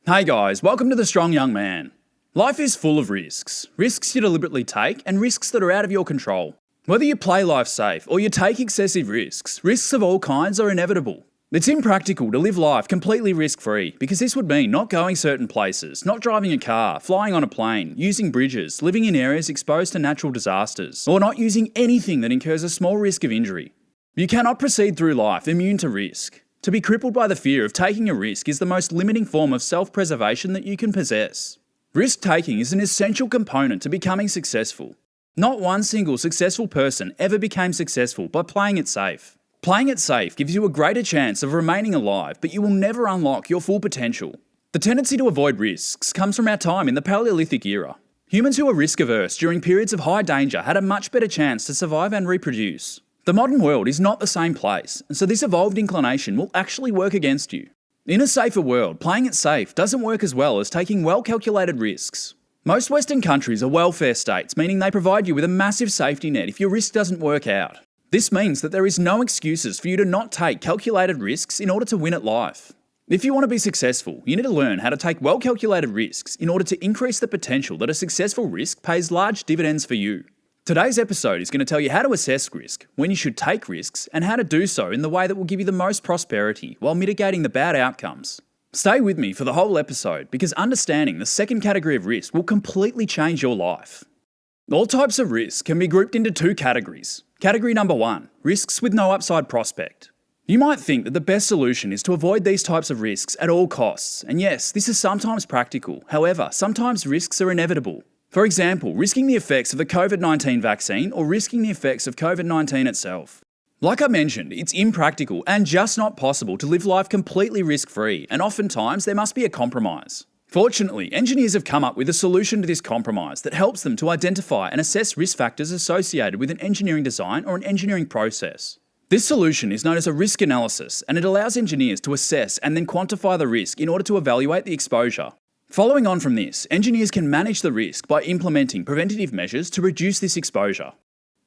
Hey guys, welcome to The Strong Young Man. Life is full of risks. Risks you deliberately take and risks that are out of your control. Whether you play life safe or you take excessive risks, risks of all kinds are inevitable. It's impractical to live life completely risk-free because this would mean not going certain places, not driving a car, flying on a plane, using bridges, living in areas exposed to natural disasters, or not using anything that incurs a small risk of injury. You cannot proceed through life immune to risk. To be crippled by the fear of taking a risk is the most limiting form of self-preservation that you can possess. Risk-taking is an essential component to becoming successful. Not one single successful person ever became successful by playing it safe. Playing it safe gives you a greater chance of remaining alive, but you will never unlock your full potential. The tendency to avoid risks comes from our time in the Paleolithic era. Humans who were risk-averse during periods of high danger had a much better chance to survive and reproduce. The modern world is not the same place, and so this evolved inclination will actually work against you. In a safer world, playing it safe doesn't work as well as taking well-calculated risks. Most Western countries are welfare states, meaning they provide you with a massive safety net if your risk doesn't work out. This means that there is no excuses for you to not take calculated risks in order to win at life. If you want to be successful, you need to learn how to take well-calculated risks in order to increase the potential that a successful risk pays large dividends for you. Today's episode is going to tell you how to assess risk, when you should take risks, and how to do so in the way that will give you the most prosperity while mitigating the bad outcomes. Stay with me for the whole episode because understanding the second category of risk will completely change your life. All types of risk can be grouped into two categories. Category number 1, risks with no upside prospect. You might think that the best solution is to avoid these types of risks at all costs, and yes, this is sometimes practical. However, sometimes risks are inevitable. For example, risking the effects of the COVID-19 vaccine or risking the effects of COVID-19 itself. Like I mentioned, it's impractical and just not possible to live life completely risk-free, and oftentimes there must be a compromise. Fortunately, engineers have come up with a solution to this compromise that helps them to identify and assess risk factors associated with an engineering design or an engineering process. This solution is known as a risk analysis, and it allows engineers to assess and then quantify the risk in order to evaluate the exposure. Following on from this, engineers can manage the risk by implementing preventative measures to reduce this exposure.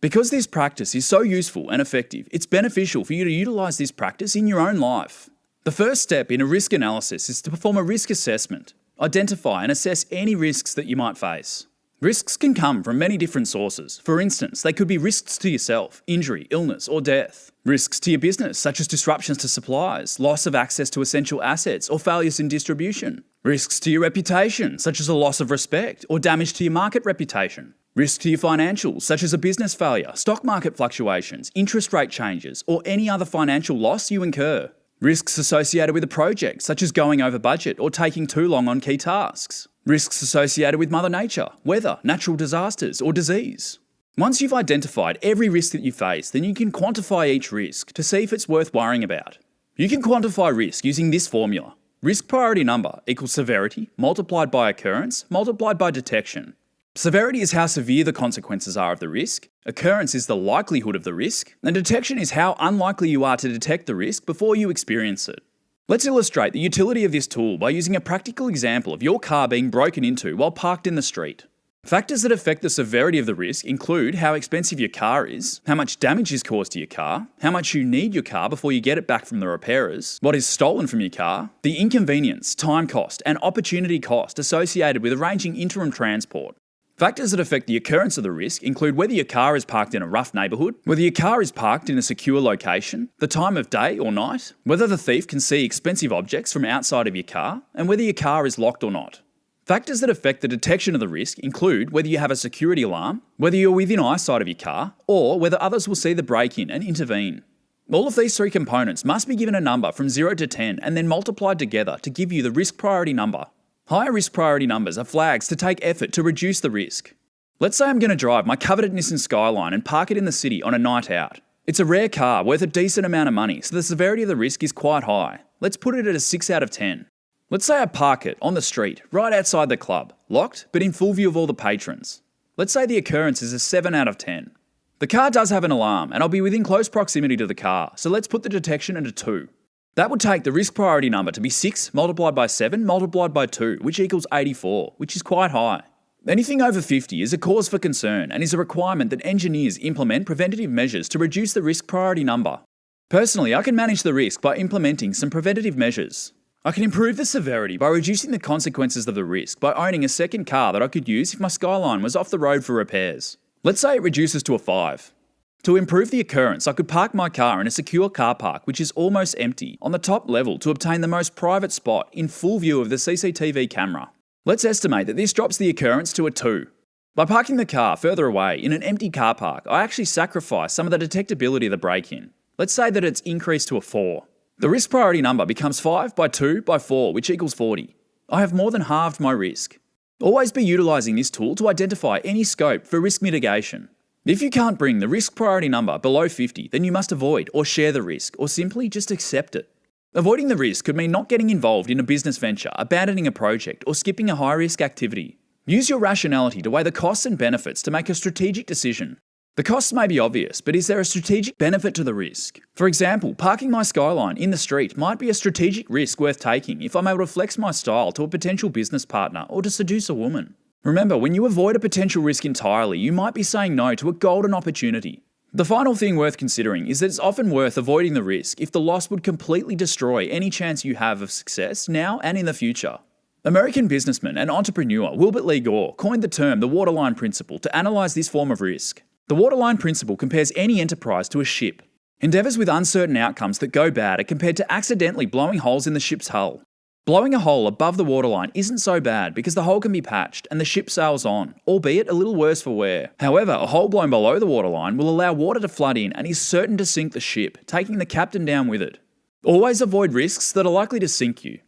Because this practice is so useful and effective, it's beneficial for you to utilise this practice in your own life. The first step in a risk analysis is to perform a risk assessment. Identify and assess any risks that you might face. Risks can come from many different sources. For instance, they could be risks to yourself, injury, illness, or death. Risks to your business, such as disruptions to supplies, loss of access to essential assets, or failures in distribution. Risks to your reputation, such as a loss of respect, or damage to your market reputation. Risks to your financials, such as a business failure, stock market fluctuations, interest rate changes, or any other financial loss you incur. Risks associated with a project, such as going over budget or taking too long on key tasks. Risks associated with Mother Nature, weather, natural disasters, or disease. Once you've identified every risk that you face, then you can quantify each risk to see if it's worth worrying about. You can quantify risk using this formula. Risk priority number equals severity multiplied by occurrence multiplied by detection. Severity is how severe the consequences are of the risk, occurrence is the likelihood of the risk, and detection is how unlikely you are to detect the risk before you experience it. Let's illustrate the utility of this tool by using a practical example of your car being broken into while parked in the street. Factors that affect the severity of the risk include how expensive your car is, how much damage is caused to your car, how much you need your car before you get it back from the repairers, what is stolen from your car, the inconvenience, time cost, and opportunity cost associated with arranging interim transport. Factors that affect the occurrence of the risk include whether your car is parked in a rough neighbourhood, whether your car is parked in a secure location, the time of day or night, whether the thief can see expensive objects from outside of your car, and whether your car is locked or not. Factors that affect the detection of the risk include whether you have a security alarm, whether you're within eyesight of your car, or whether others will see the break-in and intervene. All of these three components must be given a number from 0 to 10 and then multiplied together to give you the risk priority number. Higher risk priority numbers are flags to take effort to reduce the risk. Let's say I'm going to drive my coveted Nissan Skyline and park it in the city on a night out. It's a rare car worth a decent amount of money, so the severity of the risk is quite high. Let's put it at a 6 out of 10. Let's say I park it on the street, right outside the club, locked but in full view of all the patrons. Let's say the occurrence is a 7 out of 10. The car does have an alarm and I'll be within close proximity to the car, so let's put the detection at a 2. That would take the risk priority number to be 6 multiplied by 7 multiplied by 2, which equals 84, which is quite high. Anything over 50 is a cause for concern and is a requirement that engineers implement preventative measures to reduce the risk priority number. Personally, I can manage the risk by implementing some preventative measures. I can improve the severity by reducing the consequences of the risk by owning a second car that I could use if my Skyline was off the road for repairs. Let's say it reduces to a 5. To improve the occurrence, I could park my car in a secure car park which is almost empty on the top level to obtain the most private spot in full view of the CCTV camera. Let's estimate that this drops the occurrence to a 2. By parking the car further away in an empty car park, I actually sacrifice some of the detectability of the break-in. Let's say that it's increased to a 4. The risk priority number becomes 5 by 2 by 4, which equals 40. I have more than halved my risk. Always be utilising this tool to identify any scope for risk mitigation. If you can't bring the risk priority number below 50, then you must avoid or share the risk, or simply just accept it. Avoiding the risk could mean not getting involved in a business venture, abandoning a project, or skipping a high-risk activity. Use your rationality to weigh the costs and benefits to make a strategic decision. The costs may be obvious, but is there a strategic benefit to the risk? For example, parking my Skyline in the street might be a strategic risk worth taking if I'm able to flex my style to a potential business partner or to seduce a woman. Remember, when you avoid a potential risk entirely, you might be saying no to a golden opportunity. The final thing worth considering is that it's often worth avoiding the risk if the loss would completely destroy any chance you have of success now and in the future. American businessman and entrepreneur Wilbert Lee Gore coined the term the waterline principle to analyse this form of risk. The waterline principle compares any enterprise to a ship. Endeavours with uncertain outcomes that go bad are compared to accidentally blowing holes in the ship's hull. Blowing a hole above the waterline isn't so bad because the hole can be patched and the ship sails on, albeit a little worse for wear. However, a hole blown below the waterline will allow water to flood in and is certain to sink the ship, taking the captain down with it. Always avoid risks that are likely to sink you.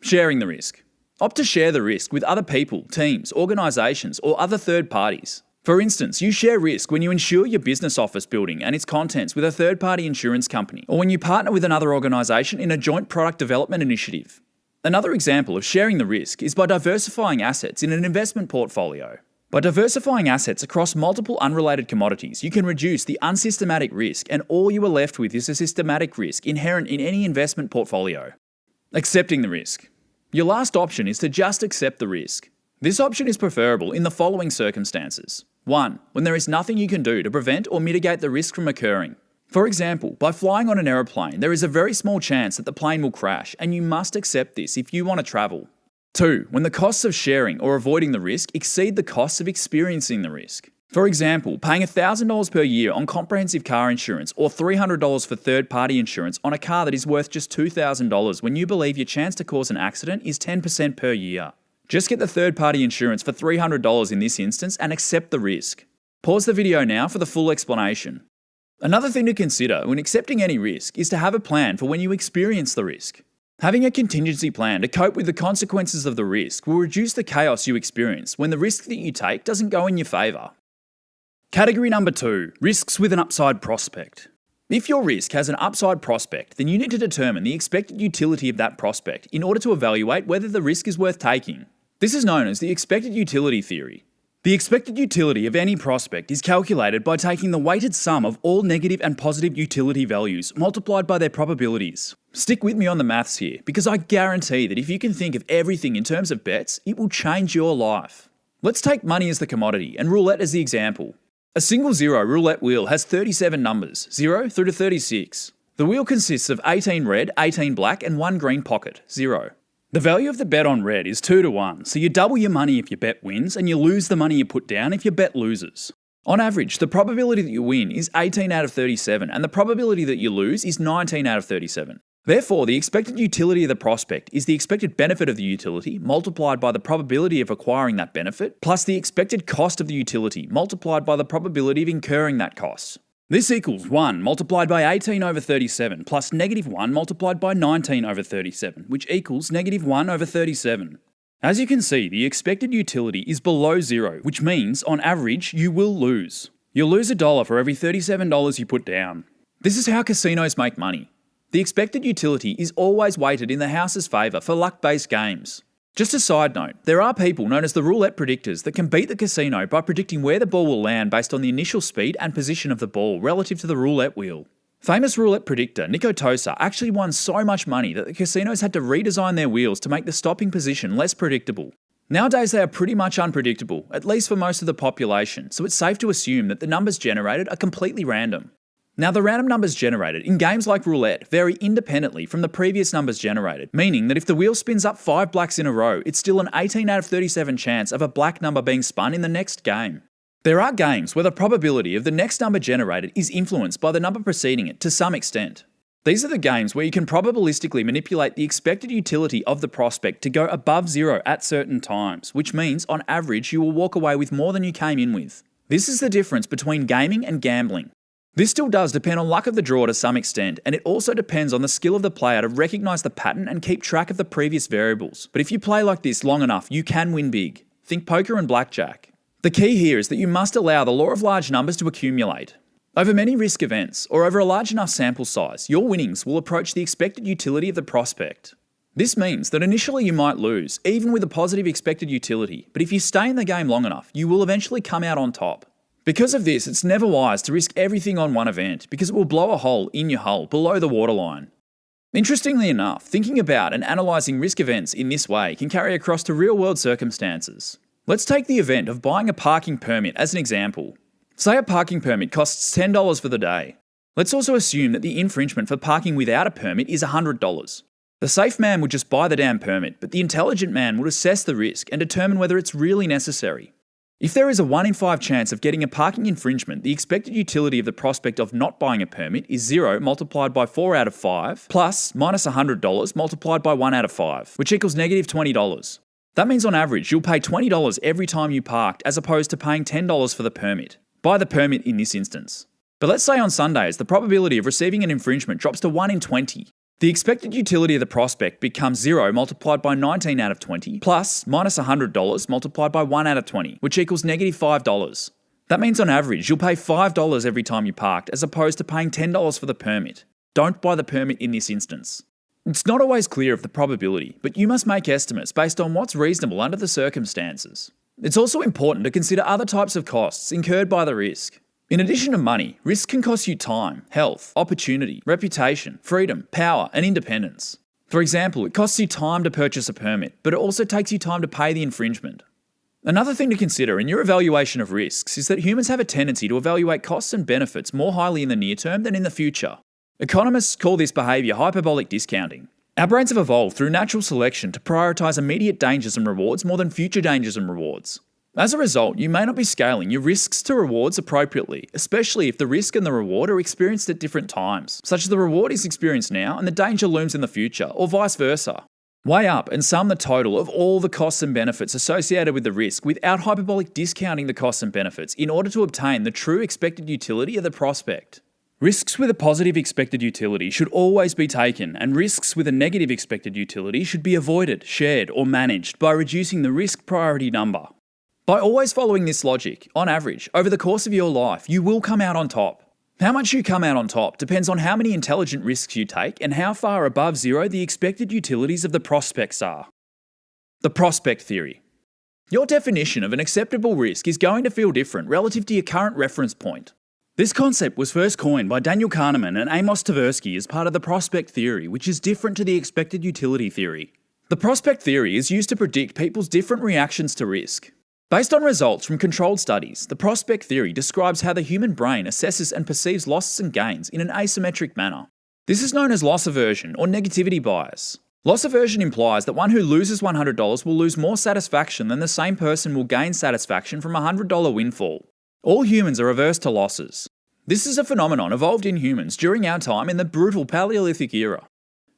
Sharing the risk. Opt to share the risk with other people, teams, organisations, or other third parties. For instance, you share risk when you insure your business office building and its contents with a third-party insurance company, or when you partner with another organisation in a joint product development initiative. Another example of sharing the risk is by diversifying assets in an investment portfolio. By diversifying assets across multiple unrelated commodities, you can reduce the unsystematic risk, and all you are left with is a systematic risk inherent in any investment portfolio. Accepting the risk. Your last option is to just accept the risk. This option is preferable in the following circumstances. 1. When there is nothing you can do to prevent or mitigate the risk from occurring. For example, by flying on an aeroplane, there is a very small chance that the plane will crash, and you must accept this if you want to travel. 2. When the costs of sharing or avoiding the risk exceed the costs of experiencing the risk. For example, paying $1,000 per year on comprehensive car insurance or $300 for third-party insurance on a car that is worth just $2,000 when you believe your chance to cause an accident is 10% per year. Just get the third-party insurance for $300 in this instance and accept the risk. Pause the video now for the full explanation. Another thing to consider when accepting any risk is to have a plan for when you experience the risk. Having a contingency plan to cope with the consequences of the risk will reduce the chaos you experience when the risk that you take doesn't go in your favour. Category number 2, risks with an upside prospect. If your risk has an upside prospect, then you need to determine the expected utility of that prospect in order to evaluate whether the risk is worth taking. This is known as the expected utility theory. The expected utility of any prospect is calculated by taking the weighted sum of all negative and positive utility values multiplied by their probabilities. Stick with me on the maths here, because I guarantee that if you can think of everything in terms of bets, it will change your life. Let's take money as the commodity and roulette as the example. A single zero roulette wheel has 37 numbers, 0 through to 36. The wheel consists of 18 red, 18 black, and 1 green pocket, 0. The value of the bet on red is 2 to 1, so you double your money if your bet wins and you lose the money you put down if your bet loses. On average, the probability that you win is 18 out of 37 and the probability that you lose is 19 out of 37. Therefore, the expected utility of the prospect is the expected benefit of the utility multiplied by the probability of acquiring that benefit plus the expected cost of the utility multiplied by the probability of incurring that cost. This equals 1 multiplied by 18 over 37 plus negative 1 multiplied by 19 over 37, which equals negative 1 over 37. As you can see, the expected utility is below 0, which means, on average, you will lose. You'll lose $1 for every $37 you put down. This is how casinos make money. The expected utility is always weighted in the house's favour for luck-based games. Just a side note, there are people known as the roulette predictors that can beat the casino by predicting where the ball will land based on the initial speed and position of the ball relative to the roulette wheel. Famous roulette predictor Nico Tosa actually won so much money that the casinos had to redesign their wheels to make the stopping position less predictable. Nowadays they are pretty much unpredictable, at least for most of the population, so it's safe to assume that the numbers generated are completely random. Now, the random numbers generated in games like roulette vary independently from the previous numbers generated, meaning that if the wheel spins up 5 blacks in a row, it's still an 18 out of 37 chance of a black number being spun in the next game. There are games where the probability of the next number generated is influenced by the number preceding it to some extent. These are the games where you can probabilistically manipulate the expected utility of the prospect to go above 0 at certain times, which means on average you will walk away with more than you came in with. This is the difference between gaming and gambling. This still does depend on luck of the draw to some extent, and it also depends on the skill of the player to recognise the pattern and keep track of the previous variables. But if you play like this long enough, you can win big. Think poker and blackjack. The key here is that you must allow the law of large numbers to accumulate. Over many risk events, or over a large enough sample size, your winnings will approach the expected utility of the prospect. This means that initially you might lose, even with a positive expected utility, but if you stay in the game long enough, you will eventually come out on top. Because of this, it's never wise to risk everything on one event, because it will blow a hole in your hull below the waterline. Interestingly enough, thinking about and analysing risk events in this way can carry across to real-world circumstances. Let's take the event of buying a parking permit as an example. Say a parking permit costs $10 for the day. Let's also assume that the infringement for parking without a permit is $100. The safe man would just buy the damn permit, but the intelligent man would assess the risk and determine whether it's really necessary. If there is a 1 in 5 chance of getting a parking infringement, the expected utility of the prospect of not buying a permit is 0 multiplied by 4 out of 5 plus minus $100 multiplied by 1 out of 5, which equals negative $20. That means on average you'll pay $20 every time you parked as opposed to paying $10 for the permit. Buy the permit in this instance. But let's say on Sundays the probability of receiving an infringement drops to 1 in 20. The expected utility of the prospect becomes 0 multiplied by 19 out of 20 plus minus $100 multiplied by 1 out of 20, which equals negative $5. That means on average you'll pay $5 every time you parked as opposed to paying $10 for the permit. Don't buy the permit in this instance. It's not always clear of the probability, but you must make estimates based on what's reasonable under the circumstances. It's also important to consider other types of costs incurred by the risk. In addition to money, risk can cost you time, health, opportunity, reputation, freedom, power, and independence. For example, it costs you time to purchase a permit, but it also takes you time to pay the infringement. Another thing to consider in your evaluation of risks is that humans have a tendency to evaluate costs and benefits more highly in the near term than in the future. Economists call this behaviour hyperbolic discounting. Our brains have evolved through natural selection to prioritise immediate dangers and rewards more than future dangers and rewards. As a result, you may not be scaling your risks to rewards appropriately, especially if the risk and the reward are experienced at different times, such as the reward is experienced now and the danger looms in the future, or vice versa. Weigh up and sum the total of all the costs and benefits associated with the risk without hyperbolic discounting the costs and benefits in order to obtain the true expected utility of the prospect. Risks with a positive expected utility should always be taken, and risks with a negative expected utility should be avoided, shared, or managed by reducing the risk priority number. By always following this logic, on average, over the course of your life, you will come out on top. How much you come out on top depends on how many intelligent risks you take and how far above 0 the expected utilities of the prospects are. The prospect theory. Your definition of an acceptable risk is going to feel different relative to your current reference point. This concept was first coined by Daniel Kahneman and Amos Tversky as part of the prospect theory, which is different to the expected utility theory. The prospect theory is used to predict people's different reactions to risk. Based on results from controlled studies, the prospect theory describes how the human brain assesses and perceives losses and gains in an asymmetric manner. This is known as loss aversion or negativity bias. Loss aversion implies that one who loses $100 will lose more satisfaction than the same person will gain satisfaction from a $100 windfall. All humans are averse to losses. This is a phenomenon evolved in humans during our time in the brutal Paleolithic era.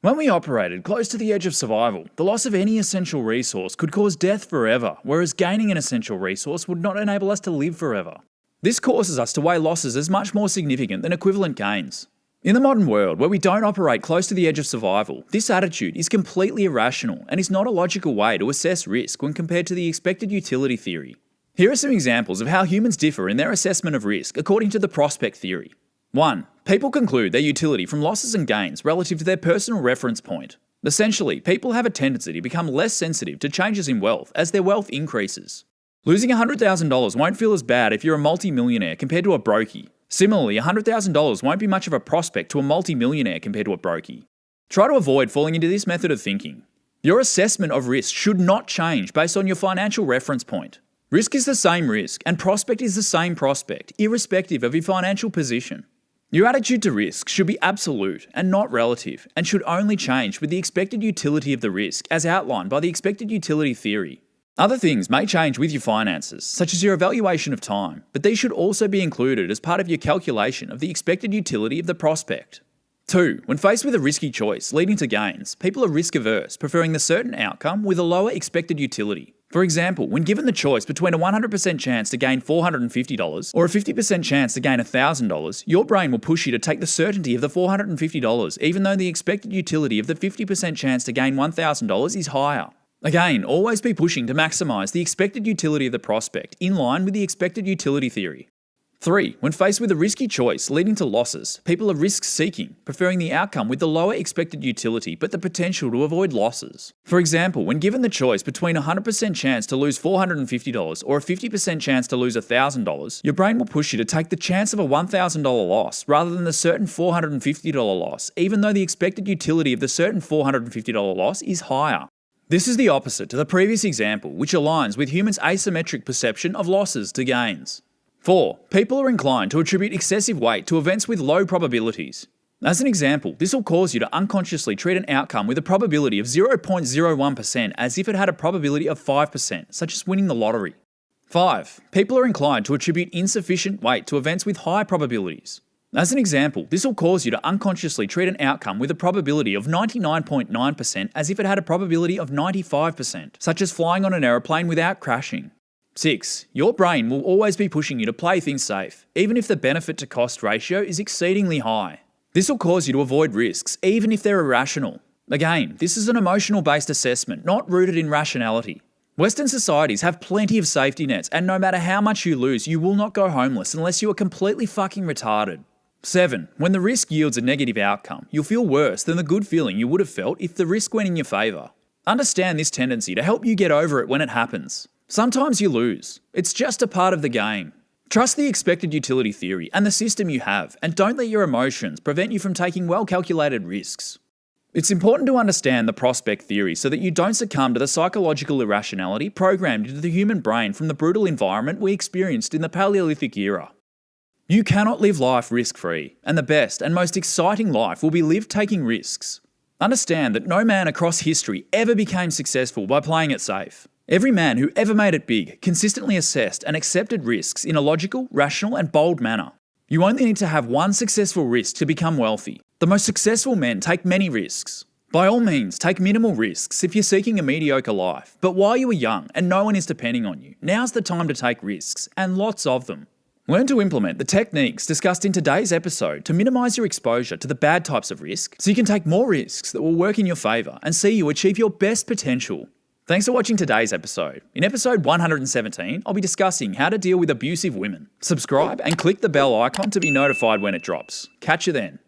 When we operated close to the edge of survival, the loss of any essential resource could cause death forever, whereas gaining an essential resource would not enable us to live forever. This causes us to weigh losses as much more significant than equivalent gains. In the modern world, where we don't operate close to the edge of survival, this attitude is completely irrational and is not a logical way to assess risk when compared to the expected utility theory. Here are some examples of how humans differ in their assessment of risk according to the prospect theory. 1. People conclude their utility from losses and gains relative to their personal reference point. Essentially, people have a tendency to become less sensitive to changes in wealth as their wealth increases. Losing $100,000 won't feel as bad if you're a multi-millionaire compared to a brokey. Similarly, $100,000 won't be much of a prospect to a multi-millionaire compared to a brokey. Try to avoid falling into this method of thinking. Your assessment of risk should not change based on your financial reference point. Risk is the same risk, and prospect is the same prospect, irrespective of your financial position. Your attitude to risk should be absolute and not relative, and should only change with the expected utility of the risk as outlined by the expected utility theory. Other things may change with your finances, such as your evaluation of time, but these should also be included as part of your calculation of the expected utility of the prospect. 2. When faced with a risky choice leading to gains, people are risk averse, preferring the certain outcome with a lower expected utility. For example, when given the choice between a 100% chance to gain $450 or a 50% chance to gain $1,000, your brain will push you to take the certainty of the $450, even though the expected utility of the 50% chance to gain $1,000 is higher. Again, always be pushing to maximize the expected utility of the prospect in line with the expected utility theory. 3. When faced with a risky choice leading to losses, people are risk-seeking, preferring the outcome with the lower expected utility but the potential to avoid losses. For example, when given the choice between a 100% chance to lose $450 or a 50% chance to lose $1,000, your brain will push you to take the chance of a $1,000 loss rather than the certain $450 loss, even though the expected utility of the certain $450 loss is higher. This is the opposite to the previous example, which aligns with humans' asymmetric perception of losses to gains. 4. People are inclined to attribute excessive weight to events with low probabilities. As an example, this will cause you to unconsciously treat an outcome with a probability of 0.01% as if it had a probability of 5%, such as winning the lottery. 5. People are inclined to attribute insufficient weight to events with high probabilities. As an example, this will cause you to unconsciously treat an outcome with a probability of 99.9% as if it had a probability of 95%, such as flying on an aeroplane without crashing. 6. Your brain will always be pushing you to play things safe, even if the benefit to cost ratio is exceedingly high. This will cause you to avoid risks, even if they're irrational. Again, this is an emotional-based assessment, not rooted in rationality. Western societies have plenty of safety nets, and no matter how much you lose, you will not go homeless unless you are completely fucking retarded. 7. When the risk yields a negative outcome, you'll feel worse than the good feeling you would have felt if the risk went in your favour. Understand this tendency to help you get over it when it happens. Sometimes you lose. It's just a part of the game. Trust the expected utility theory and the system you have, and don't let your emotions prevent you from taking well-calculated risks. It's important to understand the prospect theory so that you don't succumb to the psychological irrationality programmed into the human brain from the brutal environment we experienced in the Paleolithic era. You cannot live life risk-free, and the best and most exciting life will be lived taking risks. Understand that no man across history ever became successful by playing it safe. Every man who ever made it big consistently assessed and accepted risks in a logical, rational, and bold manner. You only need to have one successful risk to become wealthy. The most successful men take many risks. By all means, take minimal risks if you're seeking a mediocre life, but while you are young and no one is depending on you, now's the time to take risks, and lots of them. Learn to implement the techniques discussed in today's episode to minimise your exposure to the bad types of risk so you can take more risks that will work in your favour and see you achieve your best potential. Thanks for watching today's episode. In episode 117, I'll be discussing how to deal with abusive women. Subscribe and click the bell icon to be notified when it drops. Catch you then.